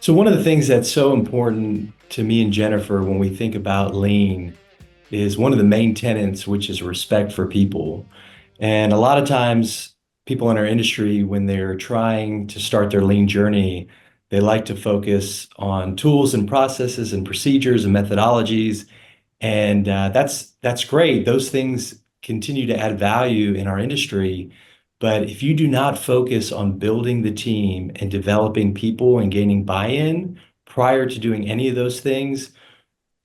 So one of the things that's so important to me and Jennifer when we think about lean is one of the main tenets, which is respect for people. And a lot of times, people in our industry, when they're trying to start their lean journey, they like to focus on tools and processes and procedures and methodologies. And that's great. Those things continue to add value in our industry. But if you do not focus on building the team and developing people and gaining buy-in prior to doing any of those things,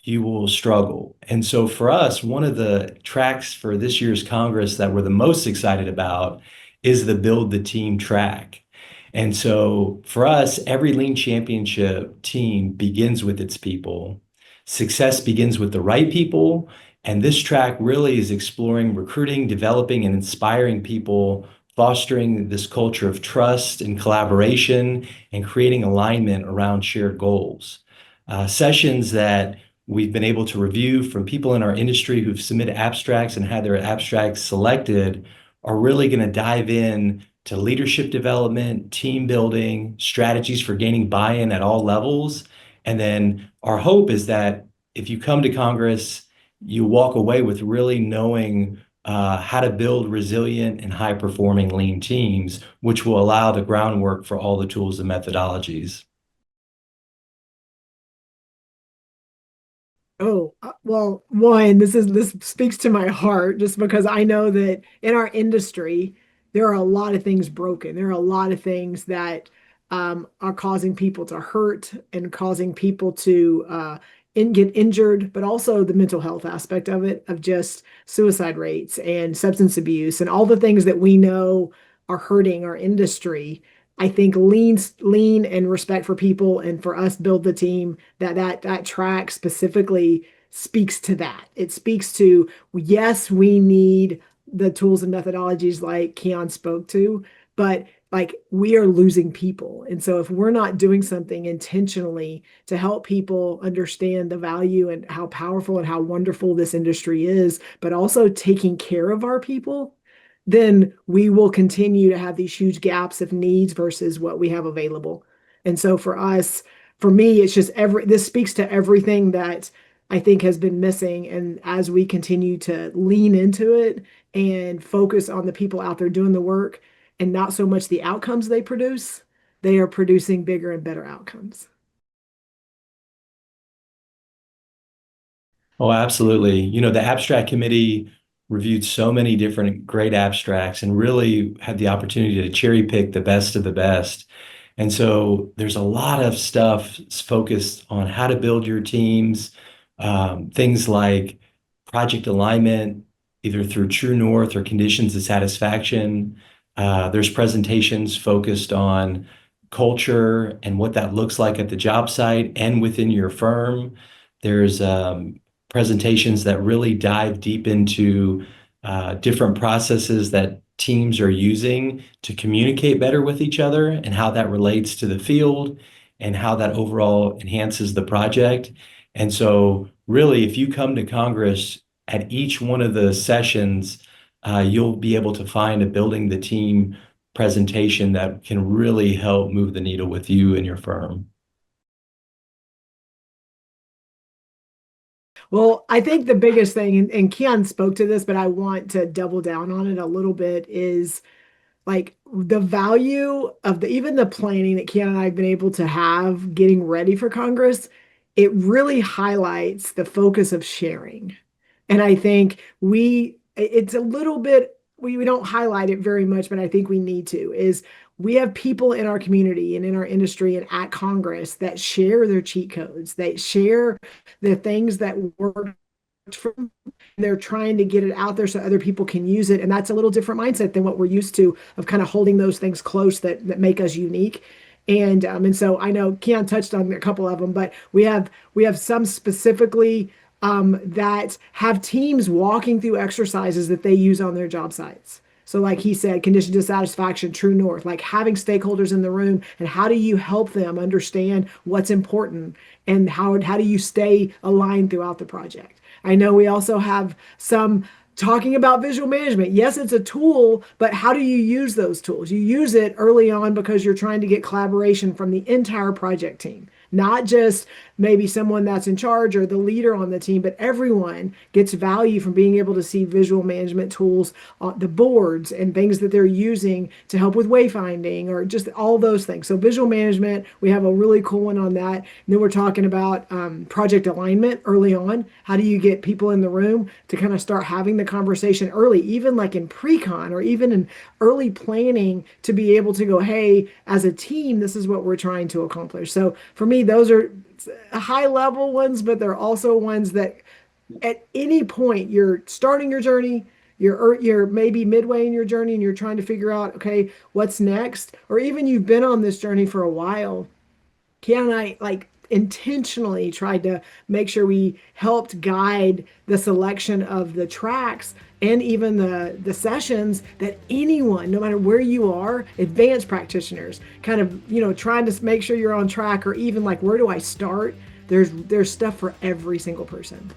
you will struggle. And so for us, one of the tracks for this year's Congress that we're the most excited about is the Build the Team track. And so for us, every Lean Championship team begins with its people. Success begins with the right people. And this track really is exploring recruiting, developing, and inspiring people, fostering this culture of trust and collaboration, and creating alignment around shared goals. Sessions that we've been able to review from people in our industry who've submitted abstracts and had their abstracts selected are really going to dive in to leadership development, team building, strategies for gaining buy-in at all levels. And then our hope is that if you come to Congress, you walk away with really knowing how to build resilient and high-performing lean teams, which will allow the groundwork for all the tools and methodologies. Oh, well, one, this speaks to my heart just because I know that in our industry, there are a lot of things broken. There are a lot of things that are causing people to hurt and causing people to get injured, but also the mental health aspect of it, of just suicide rates and substance abuse and all the things that we know are hurting our industry. I think lean and respect for people and for us build the team that track specifically speaks to that. It speaks to, yes, we need the tools and methodologies like Keon spoke to, but like we are losing people. And so if we're not doing something intentionally to help people understand the value and how powerful and how wonderful this industry is, but also taking care of our people, then we will continue to have these huge gaps of needs versus what we have available. And so for us, for me, it's just this speaks to everything that I think has been missing. And as we continue to lean into it and focus on the people out there doing the work and not so much the outcomes they produce, they are producing bigger and better outcomes. Oh, absolutely. The abstract committee reviewed so many different great abstracts and really had the opportunity to cherry pick the best of the best. And so there's a lot of stuff focused on how to build your teams, things like project alignment, either through True North or conditions of satisfaction. There's presentations focused on culture and what that looks like at the job site and within your firm. There's presentations that really dive deep into different processes that teams are using to communicate better with each other and how that relates to the field and how that overall enhances the project. And so, really, if you come to Congress at each one of the sessions, you'll be able to find a building the team presentation that can really help move the needle with you and your firm. Well, I think the biggest thing, and Keon spoke to this, but I want to double down on it a little bit, is like the value of the even the planning that Keanu and I have been able to have getting ready for Congress. It really highlights the focus of sharing. And I think it's a little bit, we don't highlight it very much, but I think we need to, is we have people in our community and in our industry and at Congress that share their cheat codes. They share the things that work for them. They're trying to get it out there so other people can use it. And that's a little different mindset than what we're used to of kind of holding those things close that make us unique. And so I know Keon touched on a couple of them, but we have some specifically that have teams walking through exercises that they use on their job sites. So, like he said, condition dissatisfaction, true north, like having stakeholders in the room and how do you help them understand what's important and how do you stay aligned throughout the project? I know we also have some talking about visual management. Yes, it's a tool, but how do you use those tools? You use it early on because you're trying to get collaboration from the entire project team, not just maybe someone that's in charge or the leader on the team, but everyone gets value from being able to see visual management tools, the boards and things that they're using to help with wayfinding or just all those things. So visual management, we have a really cool one on that. And then we're talking about project alignment early on. How do you get people in the room to kind of start having the conversation early, even like in pre-con or even in early planning to be able to go, hey, as a team, this is what we're trying to accomplish. So for me, those are high level ones, but they're also ones that at any point you're starting your journey, you're maybe midway in your journey and you're trying to figure out, okay, what's next, or even you've been on this journey for a while. Kiana and I like intentionally tried to make sure we helped guide the selection of the tracks and even the sessions that anyone, no matter where you are, advanced practitioners, kind of, trying to make sure you're on track or even like where do I start? There's stuff for every single person.